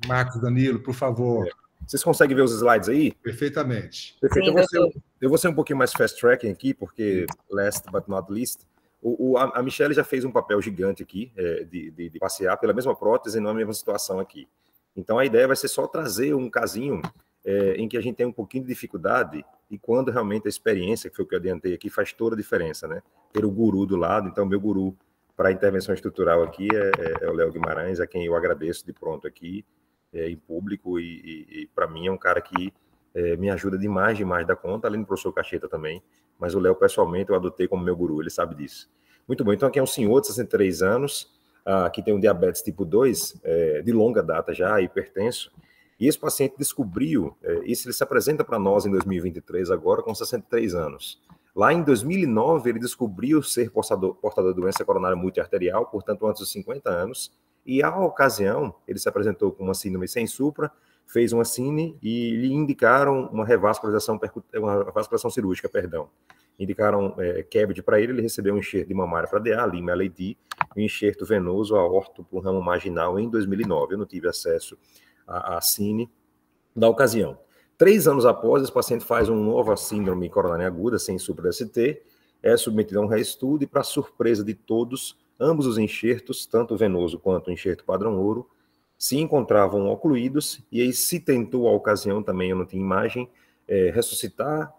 Marcos, Danilo, por favor. Vocês conseguem ver os slides aí? Perfeitamente. Perfeito. Eu vou ser um pouquinho mais fast tracking aqui, porque last but not least, a Michelle já fez um papel gigante aqui, de passear pela mesma prótese e não a mesma situação aqui. Então, a ideia vai ser só trazer um casinho em que a gente tem um pouquinho de dificuldade e quando realmente a experiência, que foi o que eu adiantei aqui, faz toda a diferença, né? Ter o guru do lado. Então, meu guru para a intervenção estrutural aqui é o Léo Guimarães, a quem eu agradeço de pronto aqui, em público, e para mim é um cara que me ajuda demais da conta, além do professor Cacheta também, mas o Léo, pessoalmente, eu adotei como meu guru, ele sabe disso. Muito bom, então aqui é um senhor de 63 anos, que tem um diabetes tipo 2, de longa data já, hipertenso, e esse paciente descobriu, isso ele se apresenta para nós em 2023 agora, com 63 anos. Lá em 2009, ele descobriu ser portador de doença coronária multiarterial, portanto, antes dos 50 anos, e, à ocasião, ele se apresentou com uma síndrome sem supra, fez uma cine e lhe indicaram uma revascularização cirúrgica, perdão. Indicaram CABG para ele recebeu um enxerto de mamária para DA, Lima LAD, um enxerto venoso aorto para o ramo marginal em 2009. Eu não tive acesso à cine da ocasião. 3 anos após, esse paciente faz uma nova síndrome coronária aguda, sem supra-ST, é submetido a um reestudo e, para surpresa de todos, ambos os enxertos, tanto o venoso quanto o enxerto padrão ouro, se encontravam ocluídos, e aí se tentou, à ocasião também, eu não tinha imagem, ressuscitar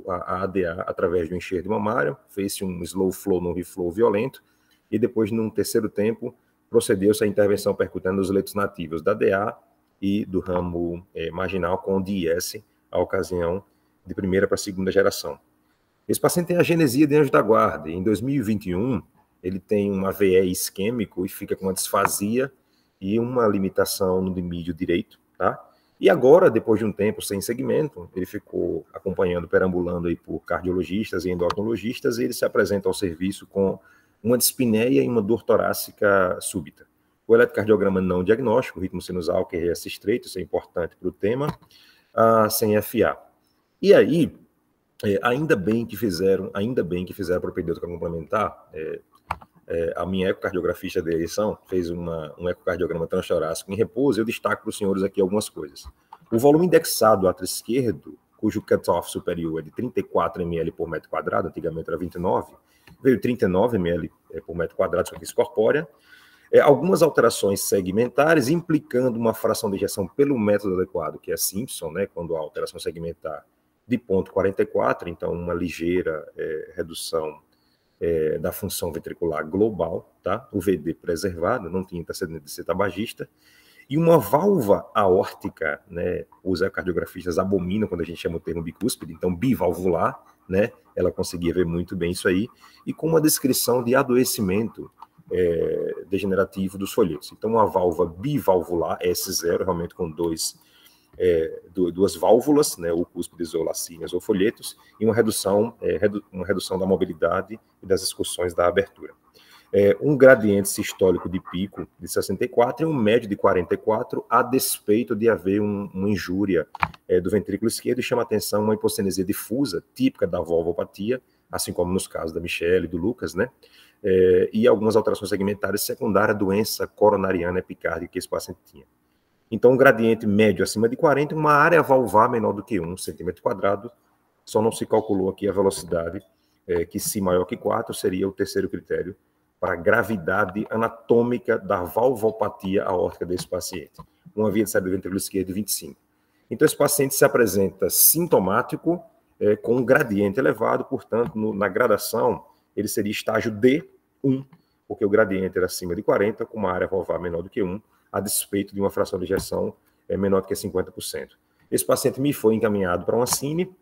a ADA através do enxerto mamário, fez-se um slow flow, no reflow violento, e depois, num terceiro tempo, procedeu-se à intervenção percutando os leitos nativos da DA e do ramo marginal com o DIS, à ocasião de primeira para segunda geração. Esse paciente tem a genesia de anjo da guarda, e em 2021, ele tem um AVE isquêmico e fica com uma disfasia e uma limitação no limídio direito, tá? E agora, depois de um tempo sem segmento, ele ficou acompanhando, perambulando aí por cardiologistas e endocrinologistas, e ele se apresenta ao serviço com uma dispneia e uma dor torácica súbita. O eletrocardiograma não diagnóstico, o ritmo sinusal, QRS estreito, isso é importante para o tema, sem FA. E aí, ainda bem que fizeram a propedêutica complementar. A minha ecocardiografista de eleição fez um ecocardiograma transtorácico em repouso. Eu destaco para os senhores aqui algumas coisas. O volume indexado átrio esquerdo, cujo cutoff superior é de 34 ml por metro quadrado, antigamente era 29, veio 39 ml por metro quadrado, superfície corpórea. Algumas alterações segmentares, implicando uma fração de ejeção pelo método adequado, que é Simpson, né, quando a alteração segmentar de 0,44, então uma ligeira redução da função ventricular global, tá? O VD preservado, não tinha antecedente de ser tabagista, e uma válvula aórtica, né? Os ecocardiografistas abominam quando a gente chama o termo bicúspide, então bivalvular, né? Ela conseguia ver muito bem isso aí, e com uma descrição de adoecimento degenerativo dos folhetos. Então, uma válvula bivalvular, S0, realmente com duas válvulas, né, ou cúspides ou lacíneas ou folhetos, e uma redução da mobilidade e das excursões da abertura. Um gradiente sistólico de pico de 64 e um médio de 44, a despeito de haver uma injúria do ventrículo esquerdo, e chama atenção uma hipostenesia difusa, típica da valvopatia, assim como nos casos da Michelle e do Lucas, né? E algumas alterações segmentares secundárias à doença coronariana epicárdica que esse paciente tinha. Então, um gradiente médio acima de 40, uma área valvar menor do que 1 centímetro quadrado, só não se calculou aqui a velocidade, que se maior que 4 seria o terceiro critério para a gravidade anatômica da valvopatia aórtica desse paciente. Uma via de saída do ventrículo esquerdo de 25. Então, esse paciente se apresenta sintomático, com um gradiente elevado, portanto, na gradação, ele seria estágio D1, porque o gradiente era acima de 40, com uma área valvar menor do que 1, a despeito de uma fração de ejeção menor do que 50%. Esse paciente me foi encaminhado para uma cine.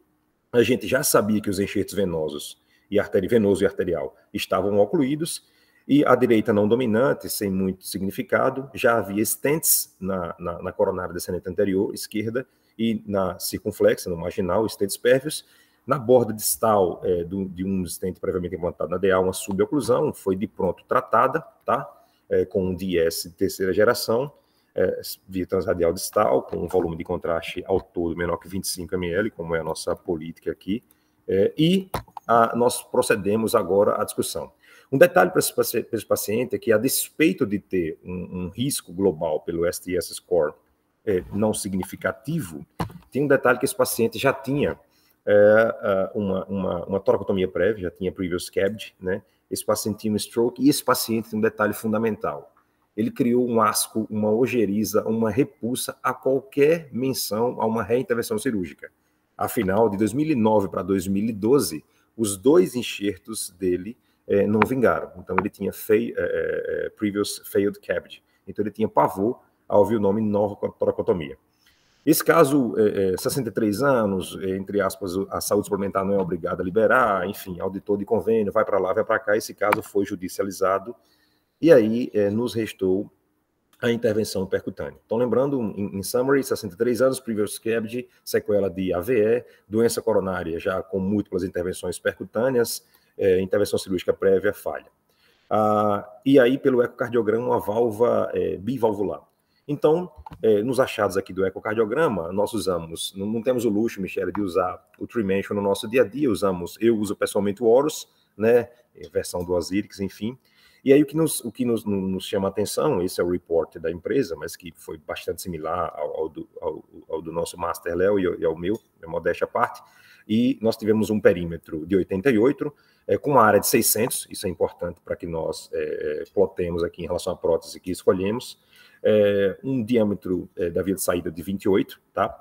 A gente já sabia que os enxertos venosos venoso e arterial estavam ocluídos, e à direita não dominante, sem muito significado, já havia stents na coronária descendente anterior, esquerda, e na circunflexa, no marginal, stents pérvios. Na borda distal de um stent previamente implantado na DA, uma suboclusão, foi de pronto tratada, tá? Com um DS de terceira geração, via transradial distal, com um volume de contraste ao todo menor que 25 ml, como é a nossa política aqui, e nós procedemos agora à discussão. Um detalhe para esse paciente é que, a despeito de ter um risco global pelo STS score não significativo, tem um detalhe que esse paciente já tinha uma toracotomia prévia, já tinha previous CABG, né? Esse paciente tinha um stroke, e esse paciente tem um detalhe fundamental. Ele criou um asco, uma ojeriza, uma repulsa a qualquer menção a uma reintervenção cirúrgica. Afinal, de 2009 para 2012, os 2 enxertos dele não vingaram. Então, ele tinha previous failed CABG. Então, ele tinha pavor ao ouvir o nome nova toracotomia. Esse caso, 63 anos, entre aspas, a saúde suplementar não é obrigada a liberar, enfim, auditor de convênio, vai para lá, vai para cá. Esse caso foi judicializado, e aí nos restou a intervenção percutânea. Então, lembrando, em summary, 63 anos, previous CABG, sequela de AVE, doença coronária já com múltiplas intervenções percutâneas, intervenção cirúrgica prévia, falha. E aí, pelo ecocardiograma, uma válvula bivalvular. Então, nos achados aqui do ecocardiograma, nós usamos, não temos o luxo, Michele, de usar o Trimension no nosso dia a dia, eu uso pessoalmente o Horus, né, versão do Osiris, enfim. E aí o que nos chama a atenção, esse é o report da empresa, mas que foi bastante similar ao do nosso Master Léo e ao meu, modéstia à parte, e nós tivemos um perímetro de 88, com uma área de 600, isso é importante para que nós plotemos aqui em relação à prótese que escolhemos, um diâmetro da via de saída de 28, tá?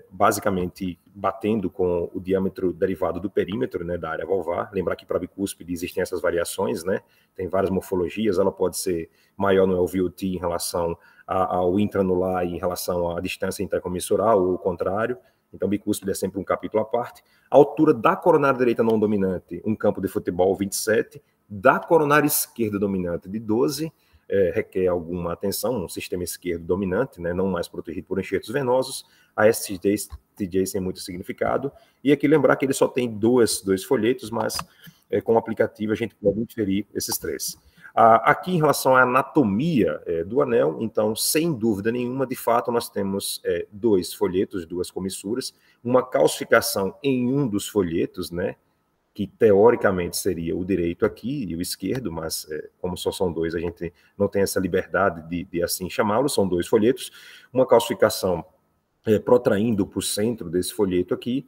Basicamente batendo com o diâmetro derivado do perímetro, né, da área valvar. Lembrar que para a bicúspide existem essas variações, né? Tem várias morfologias, ela pode ser maior no LVOT em relação ao intranular e em relação à distância intercomissural, ou o contrário. Então, bicúspide é sempre um capítulo à parte. A altura da coronária direita não dominante, um campo de futebol 27, da coronária esquerda dominante de 12, requer alguma atenção, um sistema esquerdo dominante, né, não mais protegido por enxertos venosos, a STJ sem muito significado, e aqui lembrar que ele só tem dois folhetos, mas com o aplicativo a gente pode inferir esses 3. Aqui em relação à anatomia do anel, então, sem dúvida nenhuma, de fato, nós temos 2 folhetos, 2 comissuras, uma calcificação em um dos folhetos, né, que teoricamente seria o direito aqui e o esquerdo, mas como só são 2, a gente não tem essa liberdade de assim chamá-los, são 2 folhetos, uma calcificação protraindo para o centro desse folheto aqui,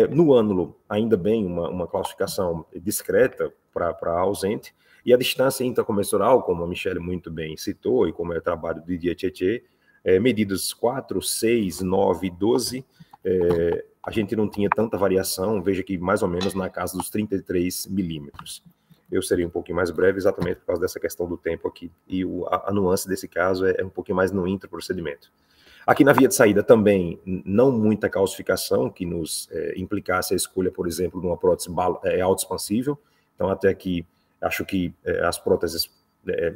no ânulo, ainda bem, uma classificação discreta para ausente, e a distância intracomissural, como a Michele muito bem citou, e como é o trabalho de Didier Tietê, medidas 4, 6, 9, 12, a gente não tinha tanta variação, veja que mais ou menos na casa dos 33 milímetros. Eu seria um pouquinho mais breve, exatamente por causa dessa questão do tempo aqui, e a nuance desse caso é um pouquinho mais no intraprocedimento. Aqui na via de saída também, não muita calcificação que nos implicasse a escolha, por exemplo, de uma prótese autoexpansível. Então, até aqui, acho que as próteses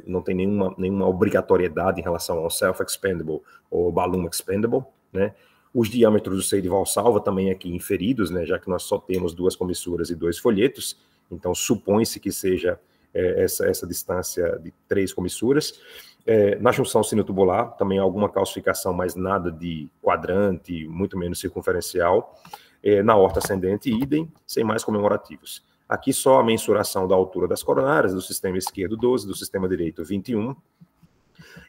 não tem nenhuma obrigatoriedade em relação ao self-expandable ou balloon expandable, né? Os diâmetros do seio de valsalva também aqui inferidos, né, já que nós só temos 2 comissuras e 2 folhetos, então supõe-se que seja essa distância de 3 comissuras. Na junção sinotubular, também alguma calcificação, mas nada de quadrante, muito menos circunferencial. Na aorta ascendente, idem, sem mais comemorativos. Aqui só a mensuração da altura das coronárias, do sistema esquerdo 12, do sistema direito 21.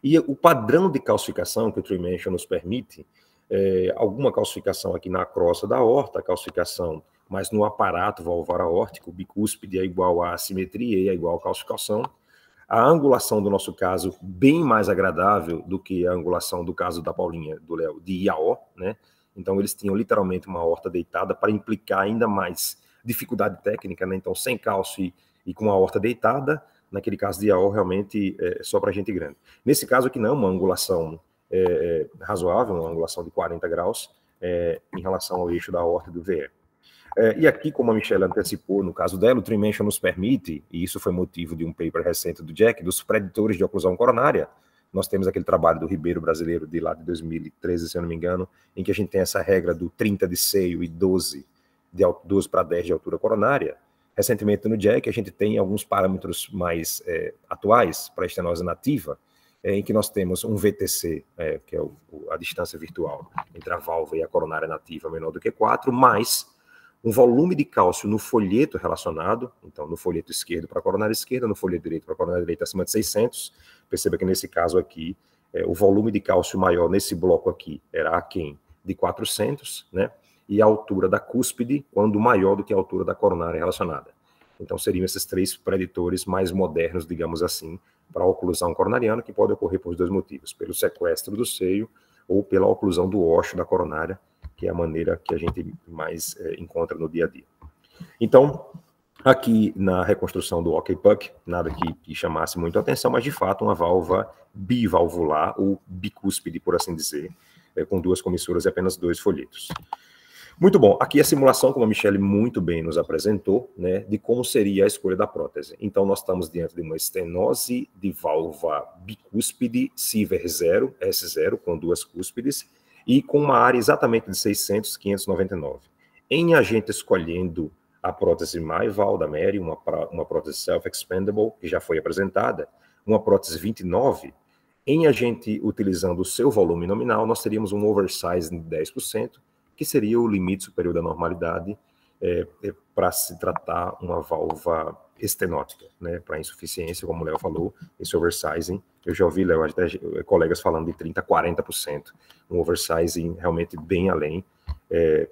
E o padrão de calcificação que o Trimension nos permite, alguma calcificação aqui na crosta da aorta, calcificação, mas no aparato valvar aórtico, bicúspide é igual a assimetria e é igual a calcificação. A angulação do nosso caso, bem mais agradável do que a angulação do caso da Paulinha, do Léo, de IAO, né? Então, eles tinham literalmente uma aorta deitada para implicar ainda mais dificuldade técnica, né? Então, sem cálcio e com a aorta deitada, naquele caso de IAO, realmente só para gente grande. Nesse caso aqui não, uma angulação razoável, uma angulação de 40 graus em relação ao eixo da aorta e do VE. E aqui, como a Michele antecipou, no caso dela, o Trimension nos permite, e isso foi motivo de um paper recente do Jack, dos preditores de oclusão coronária. Nós temos aquele trabalho do Ribeiro brasileiro de lá de 2013, se eu não me engano, em que a gente tem essa regra do 30 de seio e 12 para 10 de altura coronária. Recentemente no Jack a gente tem alguns parâmetros mais atuais para a estenose nativa, em que nós temos um VTC, que é a distância virtual entre a válvula e a coronária nativa menor do que 4, mais um volume de cálcio no folheto relacionado, então no folheto esquerdo para a coronária esquerda, no folheto direito para a coronária direita acima de 600. Perceba que nesse caso aqui, o volume de cálcio maior nesse bloco aqui era aquém de 400, né? E a altura da cúspide, quando maior do que a altura da coronária relacionada. Então seriam esses 3 preditores mais modernos, digamos assim, para a oclusão coronariana, que pode ocorrer por 2 motivos: pelo sequestro do seio ou pela oclusão do ósseo da coronária, que é a maneira que a gente mais encontra no dia a dia. Então, aqui na reconstrução do OK-Puck, nada que chamasse muito a atenção, mas de fato uma válvula bivalvular, ou bicúspide, por assim dizer, com 2 comissuras e apenas 2 folhetos. Muito bom, aqui a simulação, como a Michelle muito bem nos apresentou, né, de como seria a escolha da prótese. Então, nós estamos diante de uma estenose de válvula bicúspide Siever 0, S0, com 2 cúspides, e com uma área exatamente de 600, 599. Em a gente escolhendo a prótese Maival da Mary, uma prótese self-expandable, que já foi apresentada, uma prótese 29, em a gente utilizando o seu volume nominal, nós teríamos um oversize de 10%, que seria o limite superior da normalidade para se tratar uma válvula estenótica, né, para insuficiência, como o Léo falou, esse oversizing. Eu já ouvi, Léo, até colegas falando de 30% a 40%, um oversizing realmente bem além,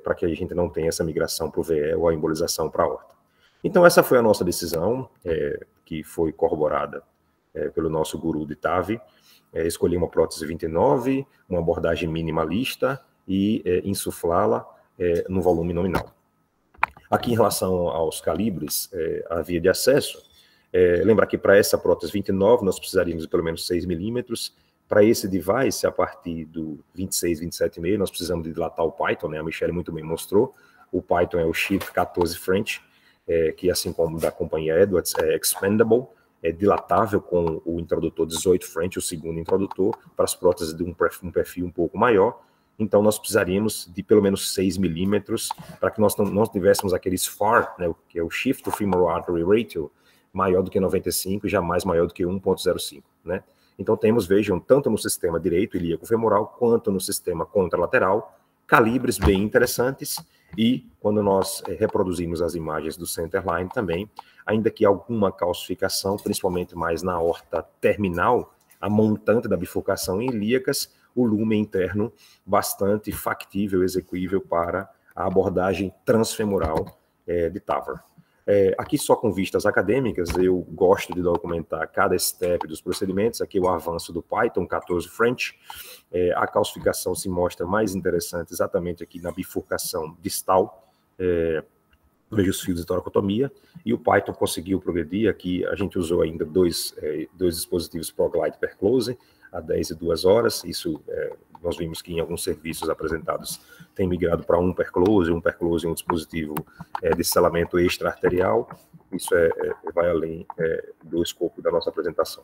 para que a gente não tenha essa migração para o VE ou a embolização para a aorta. Então, essa foi a nossa decisão, que foi corroborada pelo nosso guru de TAVI. Escolhi uma prótese 29, uma abordagem minimalista e insuflá-la no volume nominal. Aqui, em relação aos calibres, a via de acesso, lembrar que para essa prótese 29 nós precisaríamos de pelo menos 6 milímetros. Para esse device, a partir do 26, 27,5, nós precisamos de dilatar o Python, né? A Michelle muito bem mostrou. O Python é o Shift 14 French, que assim como da companhia Edwards, é expandable, é dilatável com o introdutor 18 French, o segundo introdutor, para as próteses de um perfil um pouco maior. Então, nós precisaríamos de pelo menos 6 milímetros para que nós não tivéssemos aquele SFAR, né, que é o Shift to Femoral Artery Ratio, maior do que 95 e jamais maior do que 1,05, né? Então, temos, vejam, tanto no sistema direito ilíaco femoral, quanto no sistema contralateral, calibres bem interessantes, e quando nós reproduzimos as imagens do centerline também, ainda que alguma calcificação, principalmente mais na aorta terminal, a montante da bifurcação em ilíacas, o lumen interno bastante factível, execuível para a abordagem transfemoral de TAVR. Aqui só com vistas acadêmicas, eu gosto de documentar cada step dos procedimentos. Aqui o avanço do Python 14 French, a calcificação se mostra mais interessante exatamente aqui na bifurcação distal, veja os fios de toracotomia, e o Python conseguiu progredir. Aqui a gente usou ainda dois dispositivos ProGlide per close, a 10 e 2 horas, isso nós vimos que em alguns serviços apresentados tem migrado para um per close e um dispositivo de selamento extra-arterial. Isso vai além do escopo da nossa apresentação.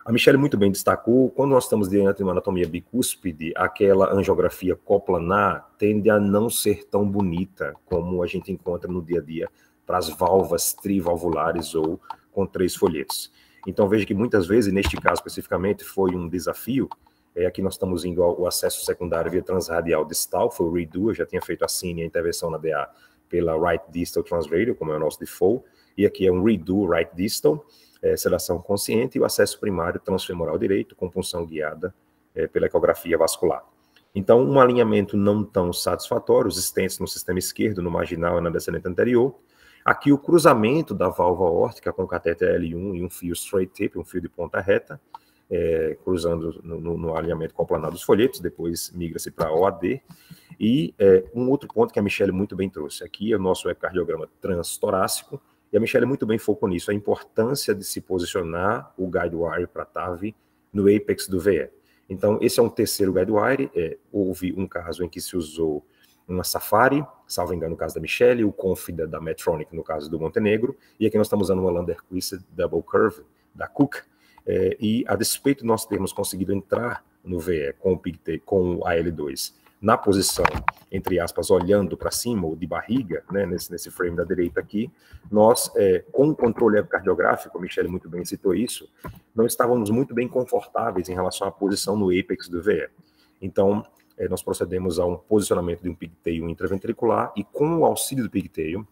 A Michelle muito bem destacou, quando nós estamos diante de uma anatomia bicúspide, aquela angiografia coplanar tende a não ser tão bonita como a gente encontra no dia a dia para as válvulas trivalvulares ou com 3 folhetos. Então veja que muitas vezes, neste caso especificamente, foi um desafio. Aqui nós estamos indo ao acesso secundário via transradial distal, foi o redo, eu já tinha feito a cine, a intervenção na DA pela right distal transradial, como é o nosso default, e aqui é um redo right distal, sedação consciente, e o acesso primário transfemoral direito, com punção guiada pela ecografia vascular. Então, um alinhamento não tão satisfatório, os stents no sistema esquerdo, no marginal e na descendente anterior. Aqui o cruzamento da válvula aórtica com catéter L1 e um fio straight tip, um fio de ponta reta, cruzando no alinhamento coplanar dos folhetos, depois migra-se para OAD. E um outro ponto que a Michelle muito bem trouxe, aqui é o nosso ecocardiograma transtorácico, e a Michelle muito bem focou nisso, a importância de se posicionar o guidewire para TAVI no apex do VE. Então, esse é um terceiro guidewire, houve um caso em que se usou uma Safari, salvo engano no caso da Michelle, o Confida da Medtronic no caso do Montenegro, e aqui nós estamos usando uma Landerquist Double Curve da Cook, e a despeito de nós termos conseguido entrar no VE com o AL2 na posição, entre aspas, olhando para cima ou de barriga, né, nesse frame da direita aqui, nós, com o controle ecocardiográfico, a Michelle muito bem citou isso, não estávamos muito bem confortáveis em relação à posição no apex do VE. Então, nós procedemos a um posicionamento de um pigtail intraventricular e com o auxílio do pigtail,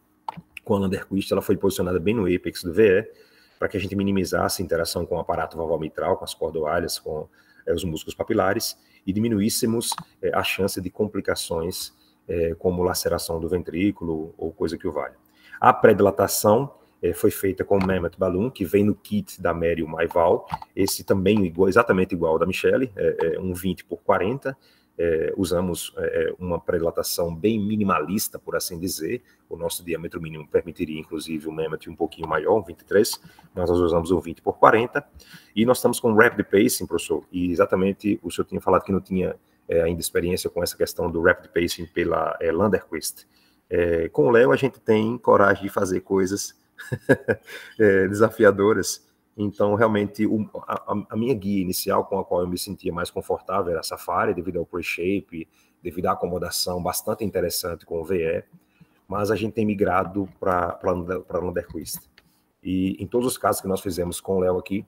com a Landerquist, ela foi posicionada bem no apex do VE, para que a gente minimizasse a interação com o aparato valval mitral, com as cordoalhas, com os músculos papilares, e diminuíssemos a chance de complicações como laceração do ventrículo ou coisa que o valha. A pré-dilatação foi feita com o Mammoth Balloon, que vem no kit da Mary Maival, esse também exatamente igual ao da Michelle, um 20x40, usamos uma pré-dilatação bem minimalista, por assim dizer. O nosso diâmetro mínimo permitiria, inclusive, um Mammoth um pouquinho maior, um 23, mas nós usamos um 20x40. E nós estamos com Rapid Pacing, professor, e exatamente o senhor tinha falado que não tinha ainda experiência com essa questão do Rapid Pacing pela Landerquist. Com o Léo, a gente tem coragem de fazer coisas desafiadoras. Então, realmente, a minha guia inicial com a qual eu me sentia mais confortável era a Safari, devido ao pre-shape, devido à acomodação bastante interessante com o VE, mas a gente tem migrado para a Landerquist. E em todos os casos que nós fizemos com o Léo aqui,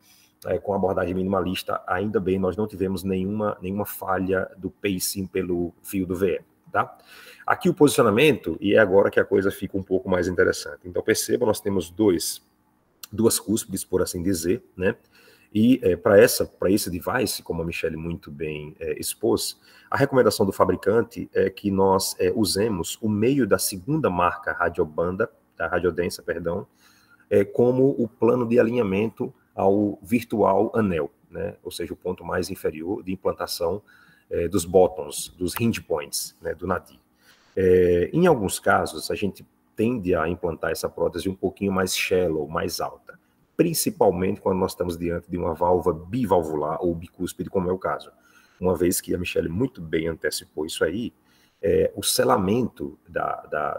com abordagem minimalista, ainda bem, nós não tivemos nenhuma falha do pacing pelo fio do VE, tá? Aqui o posicionamento, e é agora que a coisa fica um pouco mais interessante. Então, perceba, nós temos duas cúspides, por assim dizer, né? E para esse device, como a Michelle muito bem expôs, a recomendação do fabricante é que nós usemos o meio da segunda marca radiodensa, como o plano de alinhamento ao virtual anel, né? Ou seja, o ponto mais inferior de implantação dos bottoms, dos hinge points, né, do nadir. Em alguns casos, a gente tende a implantar essa prótese um pouquinho mais shallow, mais alta, principalmente quando nós estamos diante de uma válvula bivalvular ou bicúspide, como é o caso. Uma vez que a Michelle muito bem antecipou isso aí, o selamento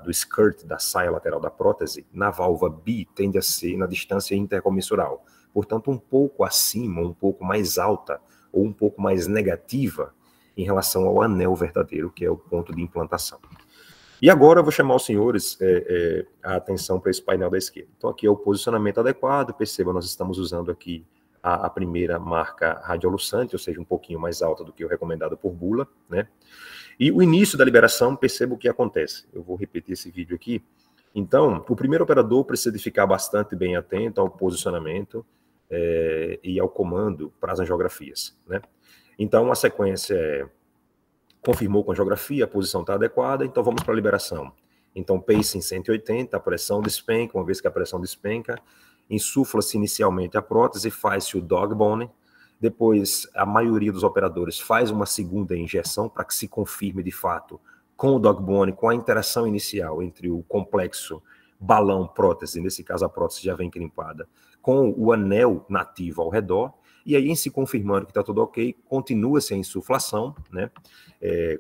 do skirt, da saia lateral da prótese, na válvula bi, tende a ser na distância intercomissural. Portanto, um pouco acima, um pouco mais alta, ou um pouco mais negativa em relação ao anel verdadeiro, que é o ponto de implantação. E agora eu vou chamar os senhores a atenção para esse painel da esquerda. Então aqui é o posicionamento adequado, perceba, nós estamos usando aqui a primeira marca radiolucente, ou seja, um pouquinho mais alta do que o recomendado por bula, né? E o início da liberação, perceba o que acontece. Eu vou repetir esse vídeo aqui. Então, o primeiro operador precisa de ficar bastante bem atento ao posicionamento e ao comando para as angiografias, né? Então a sequência confirmou com a angiografia, a posição está adequada, então vamos para a liberação. Então, pacing 180, a pressão despenca, uma vez que a pressão despenca, insufla-se inicialmente a prótese, faz-se o dog bone, depois a maioria dos operadores faz uma segunda injeção para que se confirme de fato com o dog bone, com a interação inicial entre o complexo balão prótese, nesse caso a prótese já vem crimpada, com o anel nativo ao redor. E aí, em se confirmando que está tudo ok, continua-se a insuflação, né?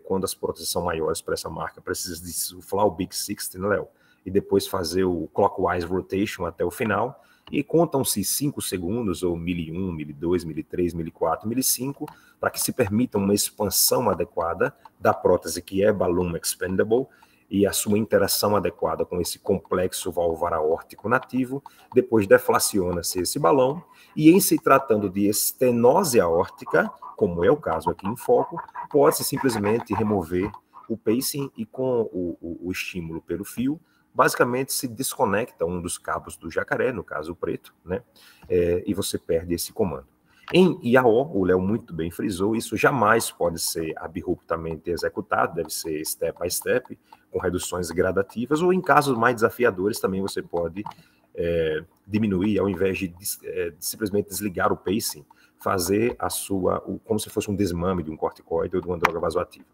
Quando as próteses são maiores para essa marca, precisa de insuflar o Big 60, né, Léo? E depois fazer o clockwise rotation até o final. E contam-se 5 segundos, ou 1001, 1002, 1003, 1004, 1005, para que se permita uma expansão adequada da prótese que é balloon expandable, e a sua interação adequada com esse complexo valvar aórtico nativo. Depois deflaciona-se esse balão, e em se tratando de estenose aórtica, como é o caso aqui em foco, pode-se simplesmente remover o pacing e com o estímulo pelo fio, basicamente se desconecta um dos cabos do jacaré, no caso o preto, né? E você perde esse comando. Em IAO, o Léo muito bem frisou, isso jamais pode ser abruptamente executado, deve ser step by step, com reduções gradativas, ou em casos mais desafiadores também você pode diminuir, ao invés de simplesmente desligar o pacing, fazer como se fosse um desmame de um corticoide ou de uma droga vasoativa.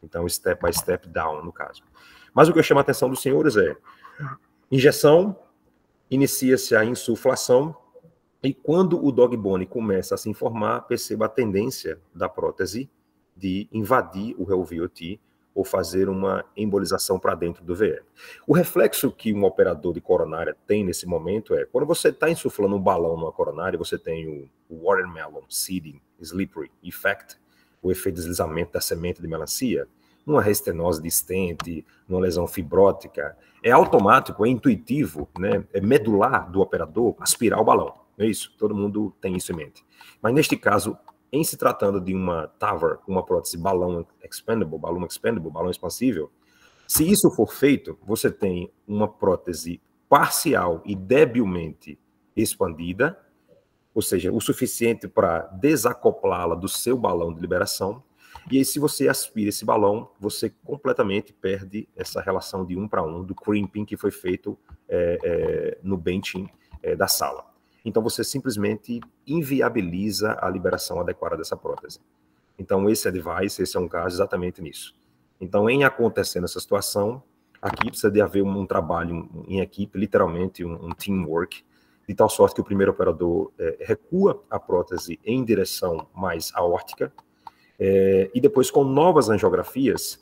Então, step by step down, no caso. Mas o que eu chamo a atenção dos senhores é injeção, inicia-se a insuflação, e quando o dog bone começa a se informar, perceba a tendência da prótese de invadir o REO-VOT ou fazer uma embolização para dentro do VE. O reflexo que um operador de coronária tem nesse momento é, quando você está insuflando um balão numa coronária, você tem o watermelon seeding slippery effect, o efeito de deslizamento da semente de melancia, numa restenose de stent, numa lesão fibrótica, é automático, é intuitivo, né, é medular do operador aspirar o balão. É isso, todo mundo tem isso em mente. Mas neste caso, em se tratando de uma TAVR, uma prótese balão expandable, balão expansível. Se isso for feito, você tem uma prótese parcial e debilmente expandida, ou seja, o suficiente para desacoplá-la do seu balão de liberação. E aí, se você aspira esse balão, você completamente perde essa relação de 1 para 1 do crimping que foi feito no benching da sala. Então, você simplesmente inviabiliza a liberação adequada dessa prótese. Então, esse é um caso exatamente nisso. Então, em acontecendo essa situação, aqui precisa de haver um trabalho em equipe, literalmente um teamwork, de tal sorte que o primeiro operador recua a prótese em direção mais aórtica, e depois, com novas angiografias,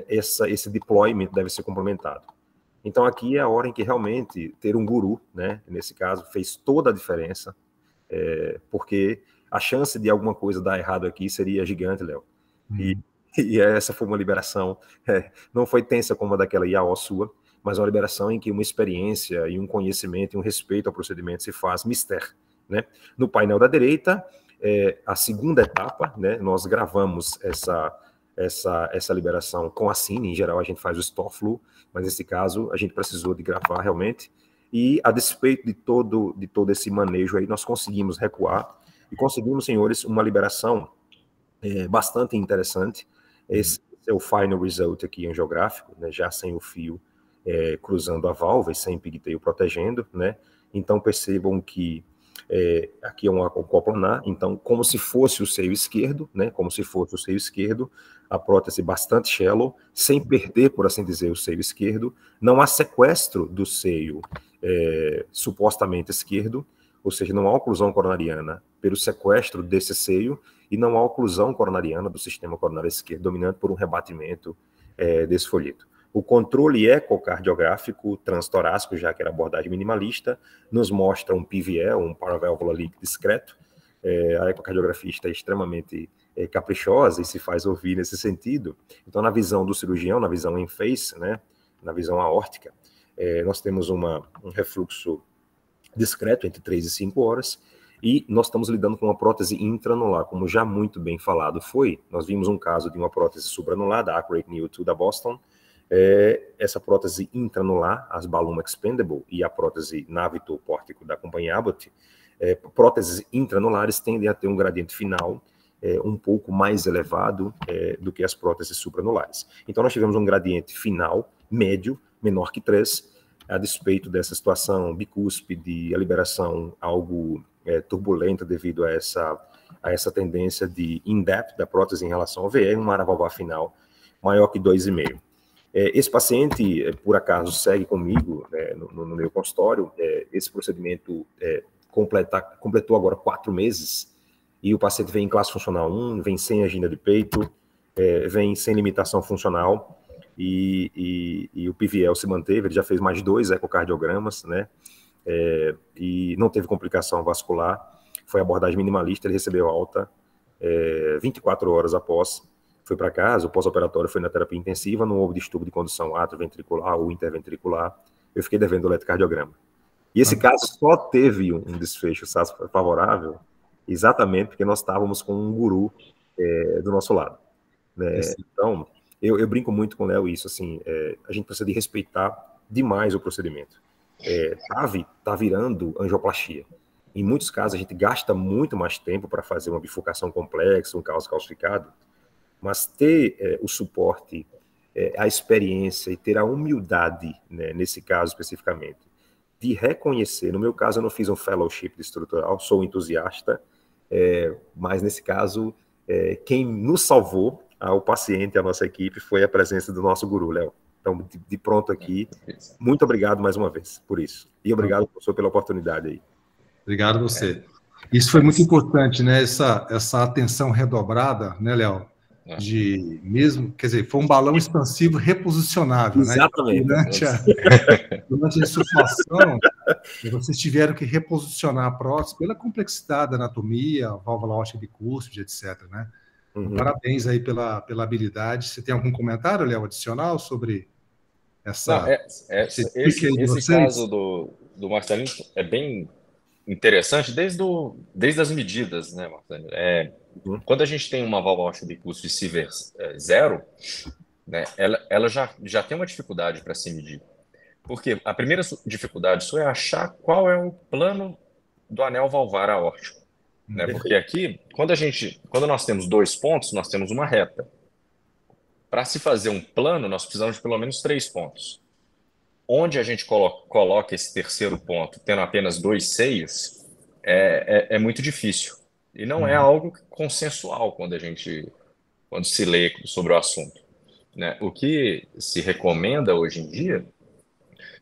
esse deployment deve ser complementado. Então, aqui é a hora em que realmente ter um guru, né, nesse caso, fez toda a diferença, porque a chance de alguma coisa dar errado aqui seria gigante, Léo. E essa foi uma liberação, não foi tensa como a daquela IAO sua, mas uma liberação em que uma experiência e um conhecimento e um respeito ao procedimento se faz mister, né? No painel da direita, a segunda etapa, né? Nós gravamos essa liberação com a Cine. Em geral a gente faz o Storeflu, mas nesse caso a gente precisou de gravar realmente, e a despeito de todo esse manejo aí, nós conseguimos recuar, e conseguimos, senhores, uma liberação bastante interessante. Esse é o final result aqui angiográfico, né? Já sem o fio cruzando a válvula e sem pigtail protegendo, né? Então percebam que aqui é um acoplanar, então como se fosse o seio esquerdo, né? Como se fosse o seio esquerdo, a prótese bastante shallow, sem perder, por assim dizer, o seio esquerdo. Não há sequestro do seio supostamente esquerdo, ou seja, não há oclusão coronariana pelo sequestro desse seio, e não há oclusão coronariana do sistema coronário esquerdo dominante por um rebatimento desse folheto. O controle ecocardiográfico transtorácico, já que era abordagem minimalista, nos mostra um PVL, um paraválvula líquido discreto. A ecocardiografia está extremamente caprichosa e se faz ouvir nesse sentido. Então, na visão do cirurgião, na visão em face, né, na visão aórtica, nós temos um refluxo discreto entre 3 e 5 horas, e nós estamos lidando com uma prótese intranular, como já muito bem falado foi. Nós vimos um caso de uma prótese supranular, da Accurate Neo 2 da Boston. Essa prótese intranular, as Balloon Expandable e a prótese Navito-Pórtico da companhia Abbott, próteses intranulares tendem a ter um gradiente final um pouco mais elevado do que as próteses supranulares. Então nós tivemos um gradiente final médio, menor que 3, a despeito dessa situação bicúspide, a liberação algo turbulenta devido a essa tendência de in-depth da prótese em relação ao VE, uma área valvar final maior que 2,5. Esse paciente, por acaso, segue comigo no meu consultório. Esse procedimento completou agora 4 meses, e o paciente vem em classe funcional 1, vem sem angina de peito, vem sem limitação funcional, e o PVL se manteve. Ele já fez mais de 2 ecocardiogramas, né? E não teve complicação vascular, foi abordagem minimalista, ele recebeu alta 24 horas após, foi para casa. O pós-operatório foi na terapia intensiva, não houve distúrbio de condução atrioventricular ou interventricular. Eu fiquei devendo o eletrocardiograma. E esse caso só teve um desfecho favorável, exatamente porque nós estávamos com um guru do nosso lado, né? Então, eu brinco muito com o Léo isso, assim, a gente precisa de respeitar demais o procedimento. Tá virando angioplastia. Em muitos casos, a gente gasta muito mais tempo para fazer uma bifurcação complexa, um caos calcificado, mas ter o suporte, a experiência e ter a humildade, né, nesse caso especificamente, de reconhecer. No meu caso, eu não fiz um fellowship de estrutural, sou um entusiasta, mas nesse caso, quem nos salvou, o paciente, a nossa equipe, foi a presença do nosso guru, Léo. Então, de pronto aqui, muito obrigado mais uma vez por isso. E obrigado, professor, pela oportunidade aí. Obrigado a você. Isso foi muito importante, né? Essa atenção redobrada, né, Léo? Quer dizer, foi um balão expansivo reposicionável, exatamente, né? Durante a insuflação, vocês tiveram que reposicionar a prótese pela complexidade da anatomia, a válvula óstea bicúspide, etc., né? Então, parabéns aí pela habilidade. Você tem algum comentário, Léo, adicional sobre essa... Não, esse caso do Marcelinho é bem interessante desde as medidas, né, Marcelinho? quando a gente tem uma válvula baixa bicuspide de Siever 0, né, ela já tem uma dificuldade para se medir. Porque a primeira dificuldade sua é achar qual é o plano do anel valvar aórtico. Né? Porque aqui, quando nós temos 2 pontos, nós temos uma reta. Para se fazer um plano, nós precisamos de pelo menos 3 pontos. Onde a gente coloca esse terceiro ponto, tendo apenas 2 seios, é muito difícil. E não é algo consensual quando se lê sobre o assunto. Né? O que se recomenda hoje em dia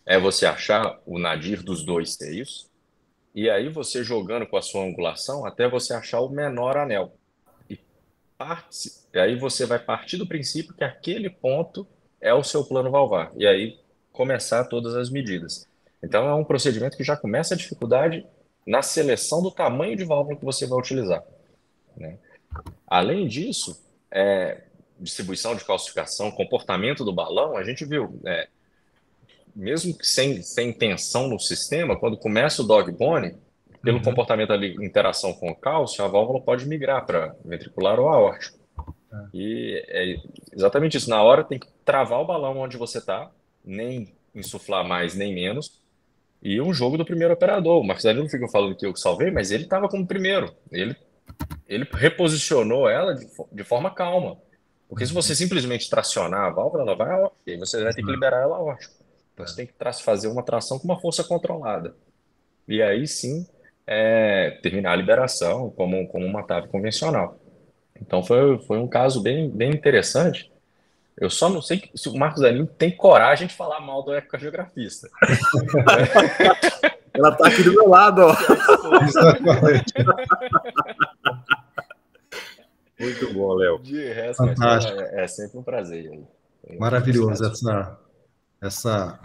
é você achar o nadir dos 2 seios, e aí você jogando com a sua angulação até você achar o menor anel. E aí você vai partir do princípio que aquele ponto é o seu plano valvar. E aí começar todas as medidas. Então é um procedimento que já começa a dificuldade na seleção do tamanho de válvula que você vai utilizar. Né? Além disso, distribuição de calcificação, comportamento do balão, a gente viu, mesmo que sem tensão no sistema, quando começa o dog bone, pelo comportamento ali, interação com o cálcio, a válvula pode migrar para ventricular ou aórtico. E é exatamente isso. Na hora tem que travar o balão onde você está, nem insuflar mais nem menos, e um jogo do primeiro operador. O Marcos Danilo fica falando que eu salvei, mas ele estava como primeiro. Ele reposicionou ela de forma calma. Porque se você simplesmente tracionar a válvula, ela vai aórtica, e você vai ter que liberar ela aórtica. Então você tem que fazer uma tração com uma força controlada. E aí sim, terminar a liberação como uma TAV convencional. Então foi um caso bem, bem interessante. Eu só não sei se o Marcos Danilo tem coragem de falar mal do ecocardiografista. Ela está aqui do meu lado, ó. Muito bom, Léo. De resto, é sempre um prazer. Maravilhoso essa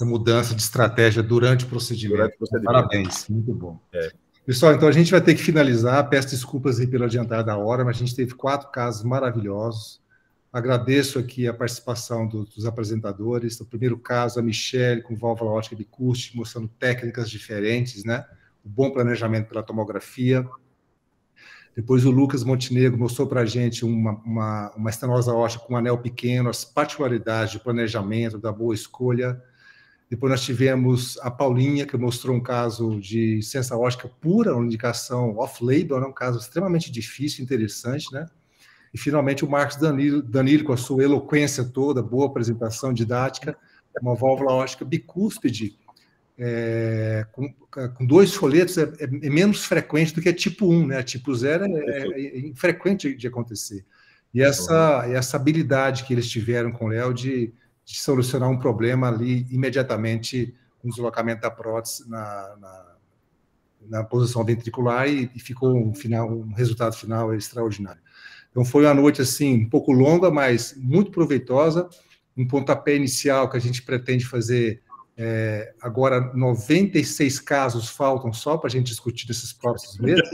mudança de estratégia durante o procedimento. Parabéns, muito bom. Pessoal, então a gente vai ter que finalizar. Peço desculpas aí pelo adiantar da hora, mas a gente teve 4 casos maravilhosos. Agradeço aqui a participação dos apresentadores. No primeiro caso, a Michele, com válvula aórtica bicúspide, mostrando técnicas diferentes, né? O bom planejamento pela tomografia. Depois o Lucas Montenegro mostrou para a gente uma estenose aórtica com um anel pequeno, as particularidades de planejamento, da boa escolha. Depois nós tivemos a Paulinha, que mostrou um caso de insuficiência aórtica pura, uma indicação off-label, um caso extremamente difícil, interessante, né? E, finalmente, o Marcos Danilo, com a sua eloquência toda, boa apresentação didática, uma válvula aórtica bicúspide, com 2 folhetos, é menos frequente do que a tipo 1, né? A tipo 0 é infrequente de acontecer. E essa habilidade que eles tiveram com o Léo de solucionar um problema ali imediatamente com o deslocamento da prótese na posição ventricular e ficou um resultado final extraordinário. Então, foi uma noite, assim, um pouco longa, mas muito proveitosa, um pontapé inicial que a gente pretende fazer agora. 96 casos faltam só para a gente discutir nesses próximos meses.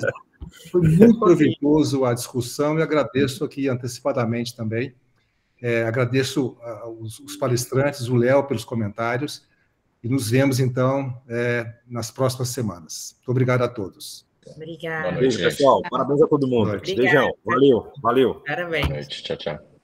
Foi muito proveitoso a discussão e agradeço aqui antecipadamente também. Agradeço os palestrantes, o Léo, pelos comentários, e nos vemos, então, nas próximas semanas. Muito obrigado a todos. Obrigada. Beijo, pessoal. Parabéns a todo mundo. Beijão. Valeu. Parabéns. Tchau, tchau.